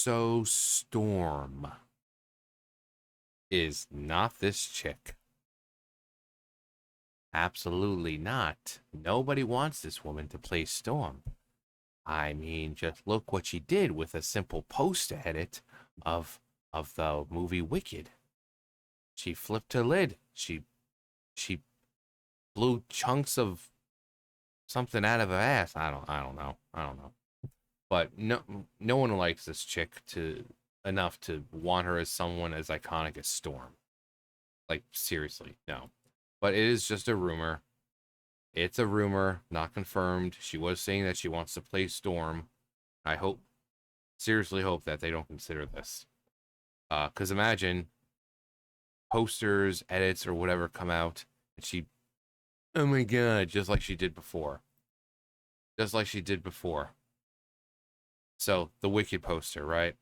So Storm is not this chick. Absolutely not. Nobody wants this woman to play Storm. I mean, just look what she did with a simple poster edit of the movie Wicked. She flipped her lid. She blew chunks of something out of her ass. I don't know. I don't know. But no one likes this chick enough to want her as someone as iconic as Storm. Like, seriously, no. But it is just a rumor. It's a rumor, not confirmed. She was saying that she wants to play Storm. I seriously hope that they don't consider this. Because imagine posters, edits, or whatever come out, and oh my god, just like she did before. Just like she did before. So, the Wicked poster, right?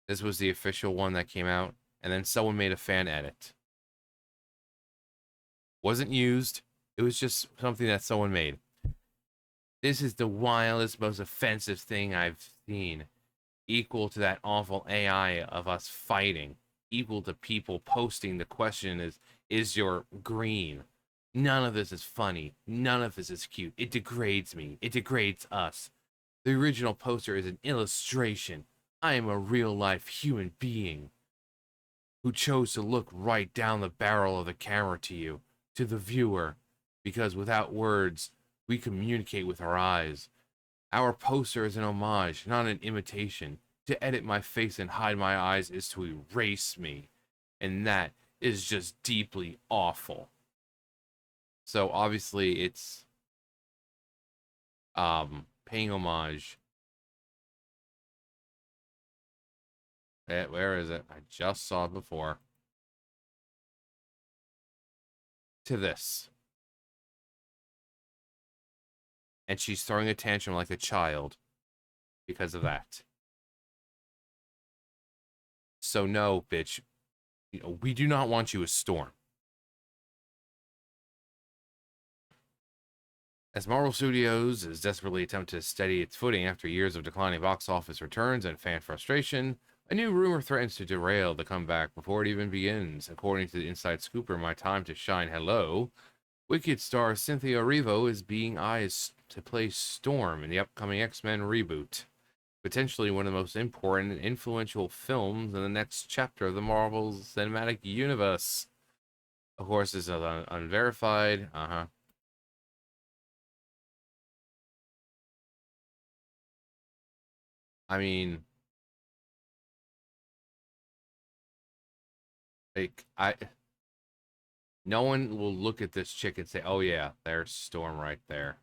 This was the official one that came out, and then someone made a fan edit. Wasn't used. It was just something that someone made. This is the wildest, most offensive thing I've seen. Equal to that awful AI of us fighting. Equal to people posting. The question is your green? None of this is funny. None of this is cute. It degrades me. It degrades us. The original poster is an illustration. I am a real-life human being who chose to look right down the barrel of the camera to you, to the viewer, because without words, we communicate with our eyes. Our poster is an homage, not an imitation. To edit my face and hide my eyes is to erase me, and that is just deeply awful. So obviously it's paying homage. Where is it? I just saw it before. To this. And she's throwing a tantrum like a child because of that. So no, bitch. We do not want you as Storm. As Marvel Studios is desperately attempting to steady its footing after years of declining box office returns and fan frustration, a new rumor threatens to derail the comeback before it even begins. According to the Inside Scooper, My Time to Shine Hello, Wicked star Cynthia Erivo is being eyed to play Storm in the upcoming X-Men reboot. Potentially one of the most important and influential films in the next chapter of the Marvel Cinematic Universe. Of course, this is unverified. I mean, like, no one will look at this chick and say, oh yeah, there's Storm right there.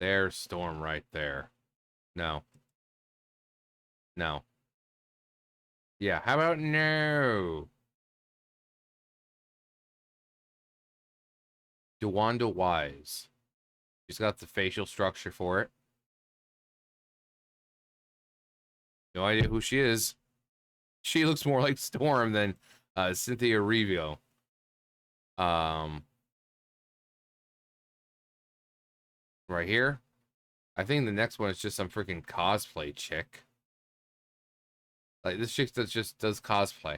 There's Storm right there. No. No. Yeah, how about no? DeWanda Wise. She's got the facial structure for it. No idea who she is. She looks more like Storm than Cynthia Erivo. Right here. I think the next one is just some freaking cosplay chick. Like, this chick just does cosplay.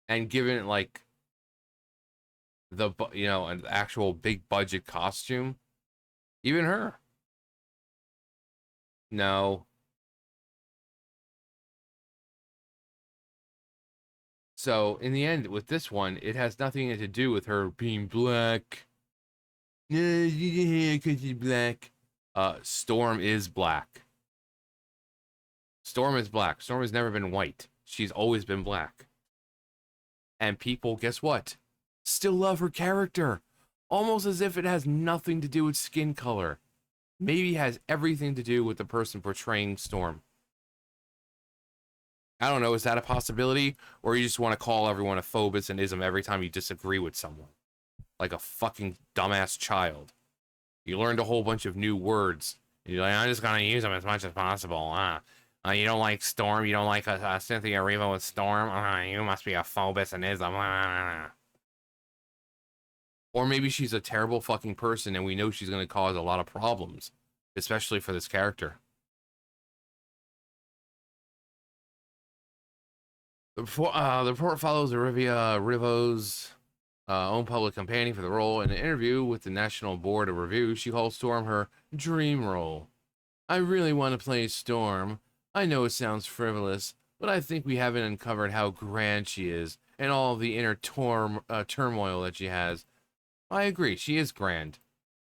And given it like an actual big budget costume, even her. No. So in the end, with this one, it has nothing to do with her being black. Because she's black. Storm is black. Storm is black. Storm has never been white. She's always been black. And people, guess what? Still love her character. Almost as if it has nothing to do with skin color. Maybe has everything to do with the person portraying Storm. I don't know, is that a possibility? Or you just want to call everyone a phobos and ism every time you disagree with someone? Like a fucking dumbass child. You learned a whole bunch of new words. And you're like, I'm just gonna use them as much as possible. You don't like Storm? You don't like Cynthia Erivo with Storm? You must be a phobos and ism. Or maybe she's a terrible fucking person and we know she's gonna cause a lot of problems. especially for this character. The report follows Olivia Rivo's own public campaigning for the role. In an interview with the National Board of Review, she called Storm her dream role. I really want to play Storm. I know it sounds frivolous, but I think we haven't uncovered how grand she is and all of the inner turmoil that she has. I agree, she is grand,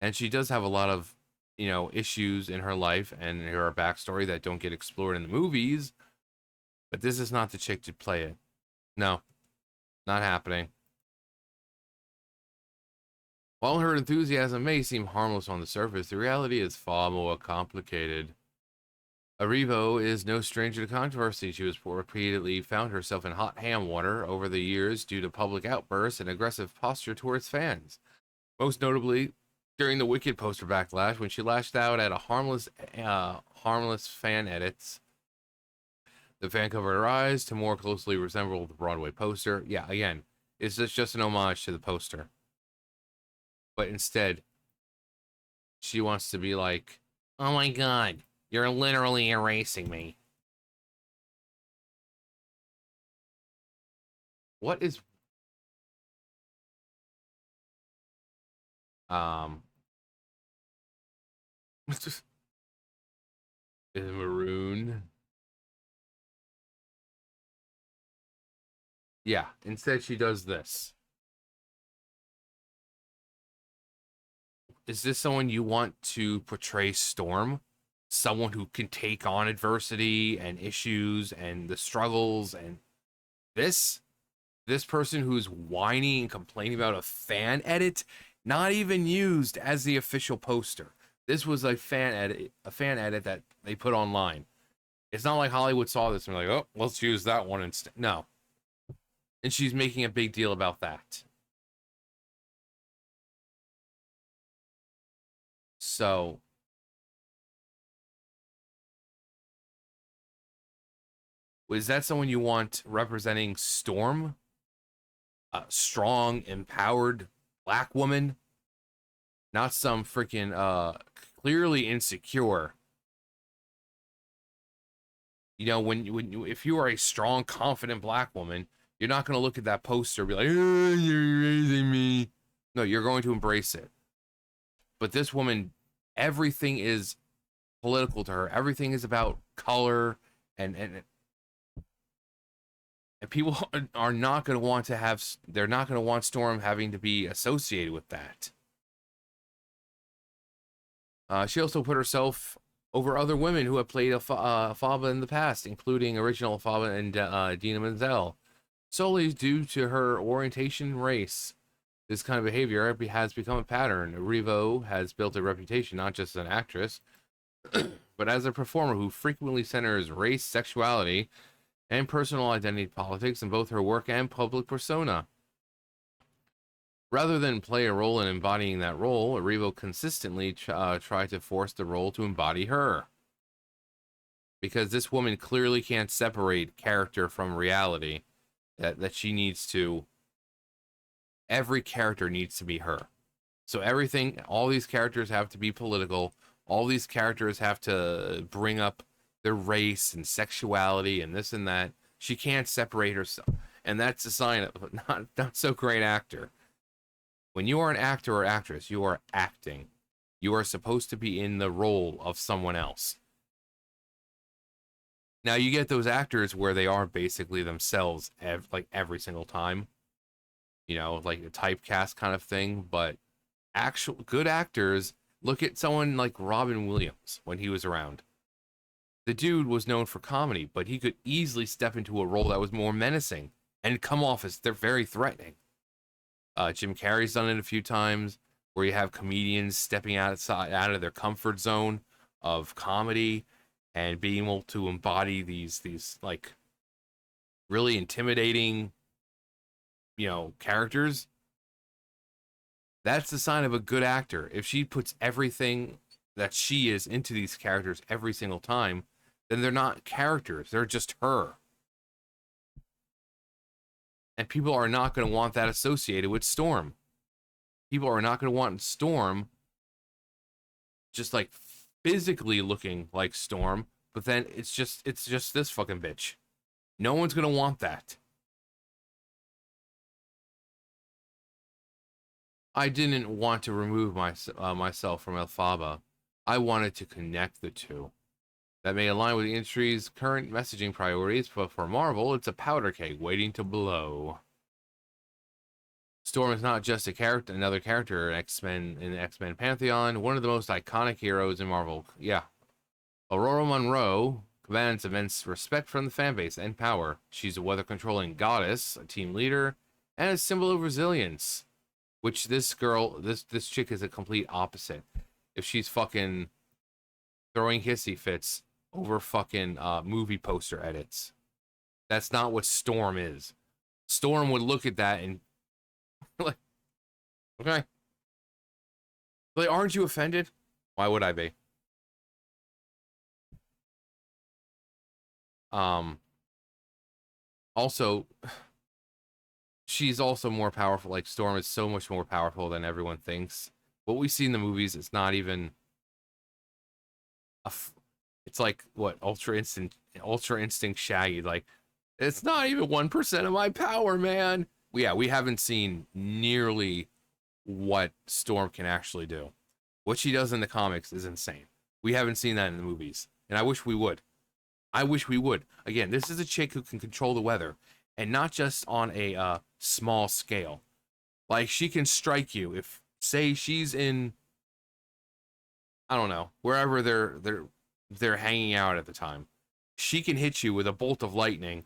and she does have a lot of, issues in her life and her backstory that don't get explored in the movies. But this is not the chick to play it. No, not happening. While her enthusiasm may seem harmless on the surface, the reality is far more complicated. Erivo is no stranger to controversy. She was repeatedly found herself in hot ham water over the years due to public outbursts and aggressive posture towards fans. Most notably, during the Wicked poster backlash, when she lashed out at a harmless fan edits. The fan covered her eyes to more closely resemble the Broadway poster. Yeah, again, it's just an homage to the poster. But instead, she wants to be like, oh my god, you're literally erasing me. What is... is maroon? Yeah, instead she does this. Is this someone you want to portray Storm? Someone who can take on adversity and issues and the struggles, and this person who's whining and complaining about a fan edit, not even used as the official poster. This was a fan edit that they put online. It's not like Hollywood saw this and like, oh, let's use that one instead. No. And she's making a big deal about that. So, is that someone you want representing Storm? A strong, empowered black woman? Not some freaking clearly insecure. If you are a strong, confident black woman, you're not going to look at that poster and be like, oh, you're raising me. No, you're going to embrace it. But this woman, everything is political to her. Everything is about color, and people are not going to want to have. They're not going to want Storm having to be associated with that. She also put herself over other women who have played Faba in the past, including original Faba and Dina Menzel, solely due to her orientation and race. This kind of behavior has become a pattern. Erivo has built a reputation not just as an actress, but as a performer who frequently centers race, sexuality, and personal identity politics in both her work and public persona. Rather than play a role in embodying that role, Erivo consistently tried to force the role to embody her. Because this woman clearly can't separate character from reality. That she needs to... Every character needs to be her. So everything, all these characters have to be political. All these characters have to bring up their race and sexuality and this and that. She can't separate herself. And that's a sign of not so great actor. When you are an actor or actress, you are acting. You are supposed to be in the role of someone else. Now, you get those actors where they are basically themselves like every single time. Like a typecast kind of thing. But actual good actors, look at someone like Robin Williams when he was around. The dude was known for comedy, but he could easily step into a role that was more menacing and come off as they're very threatening. Jim Carrey's done it a few times, where you have comedians stepping out of their comfort zone of comedy and being able to embody these like really intimidating, characters. That's the sign of a good actor. If she puts everything that she is into these characters every single time, then they're not characters. They're just her. And people are not going to want that associated with Storm. People are not going to want Storm just like physically looking like Storm, but then it's just this fucking bitch. No one's gonna want that. I didn't want to remove myself from Elphaba. I wanted to connect the two. That may align with the industry's current messaging priorities, but for Marvel, it's a powder keg waiting to blow. Storm is not just a character, another character in the X-Men pantheon, one of the most iconic heroes in Marvel. Yeah, Aurora Monroe commands immense respect from the fanbase and power. She's a weather-controlling goddess, a team leader, and a symbol of resilience. Which this chick is a complete opposite. If she's fucking throwing hissy fits over fucking movie poster edits, that's not what Storm is. Storm would look at that and like, okay, like, aren't you offended? Why would I be? Um. Also, she's also more powerful. Like Storm is so much more powerful than everyone thinks. What we see in the movies is not even it's like what Ultra Instinct Shaggy. Like it's not even 1% of my power, man. Yeah, we haven't seen nearly what Storm can actually do. What she does in the comics is insane. We haven't seen that in the movies, and I wish we would. I wish we would. Again, this is a chick who can control the weather, and not just on a small scale. Like she can strike you if, say, she's in, I don't know, wherever they're hanging out at the time. She can hit you with a bolt of lightning.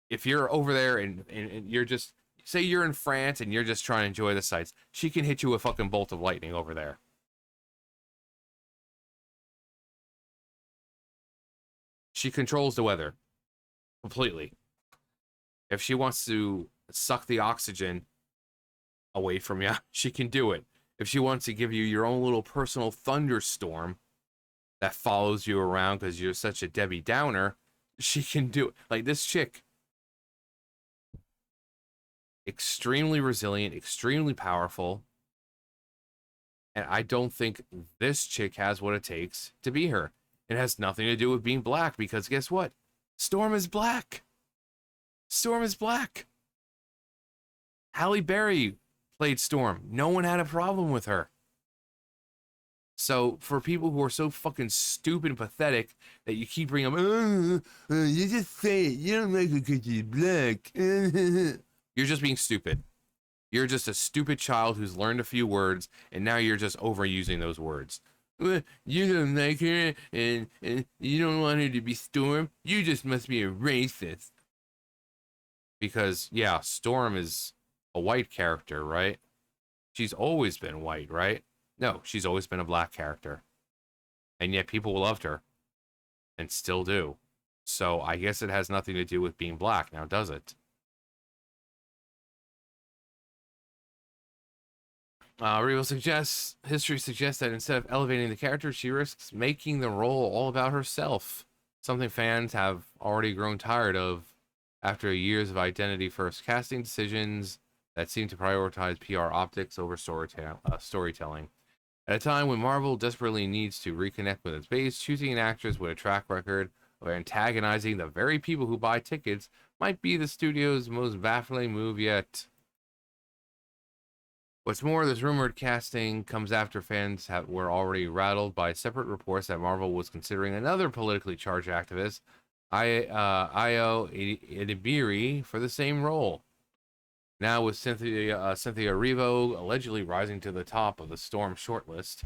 If you're over there and you're just, say you're in France and you're just trying to enjoy the sights, she can hit you with a fucking bolt of lightning over there. She controls the weather completely. If she wants to suck the oxygen away from you, she can do it. If she wants to give you your own little personal thunderstorm that follows you around because you're such a Debbie Downer, she can do it. Like this chick, extremely resilient, extremely powerful. And I don't think this chick has what it takes to be her. It has nothing to do with being black because guess what? Storm is black. Storm is black. Halle Berry played Storm. No one had a problem with her. So for people who are so fucking stupid and pathetic that you keep bringing up, you just say it. You don't like it because she's black. You're just being stupid. You're just a stupid child who's learned a few words, and now you're just overusing those words. You don't like her, and you don't want her to be Storm. You just must be a racist. Because, yeah, Storm is a white character, right? She's always been white, right? No, she's always been a black character. And yet people loved her. And still do. So I guess it has nothing to do with being black now, does it? History suggests that instead of elevating the character, she risks making the role all about herself. Something fans have already grown tired of after years of identity-first casting decisions that seem to prioritize PR optics over storytelling. At a time when Marvel desperately needs to reconnect with its base, choosing an actress with a track record of antagonizing the very people who buy tickets might be the studio's most baffling move yet. What's more, this rumored casting comes after fans were already rattled by separate reports that Marvel was considering another politically charged activist, Io Edibiri, for the same role. Now with Cynthia Erivo allegedly rising to the top of the Storm shortlist,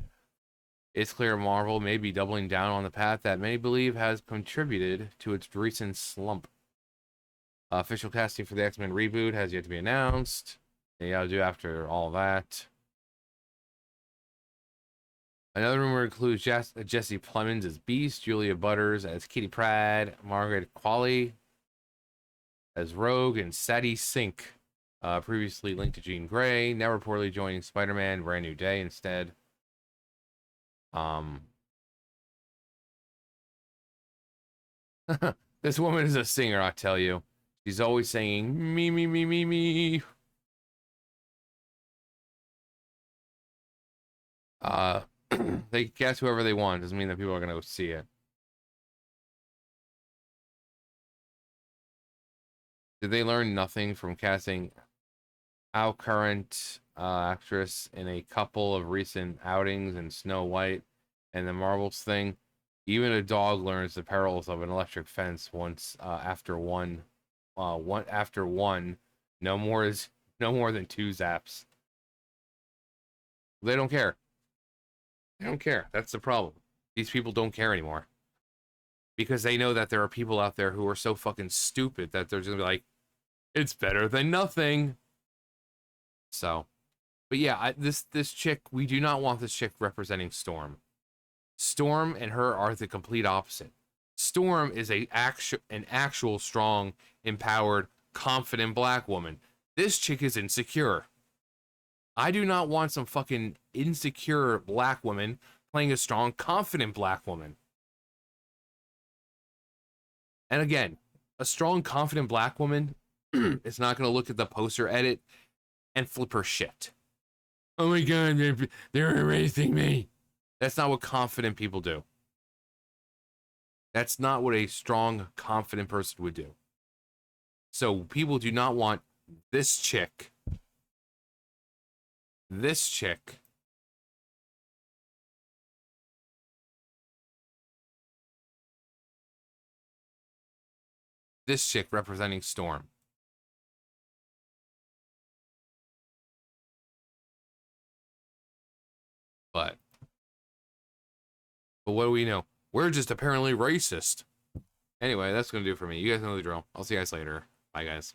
it's clear Marvel may be doubling down on the path that many believe has contributed to its recent slump. Official casting for the X-Men reboot has yet to be announced. They gotta do after all that. Another rumor includes Jesse Plemons as Beast, Julia Butters as Kitty Pryde, Margaret Qualley as Rogue, and Sadie Sink, previously linked to Jean Grey, now reportedly joining Spider-Man Brand New Day instead. This woman is a singer, I tell you. She's always singing me, me, me, me, me. They can cast whoever they want. Doesn't mean that people are gonna go see it. Did they learn nothing from casting our current actress in a couple of recent outings in Snow White and the Marvels thing? Even a dog learns the perils of an electric fence once after one. One after one, no more is no more than 2 zaps. They don't care. They don't care. That's the problem. These people don't care anymore because they know that there are people out there who are so fucking stupid that they're just gonna be like, it's better than nothing. So, but yeah, this chick, we do not want this chick representing Storm. Storm and her are the complete opposite. Storm is an actual strong, empowered, confident black woman. This chick is insecure. I do not want some fucking insecure black woman playing a strong, confident black woman. And again, a strong, confident black woman is not going to look at the poster edit and flip her shit. Oh my god, they're erasing me. That's not what confident people do. That's not what a strong, confident person would do. So people do not want this chick. This chick. This chick representing Storm. But what do we know? We're just apparently racist. Anyway, that's going to do it for me. You guys know the drill. I'll see you guys later. Bye, guys.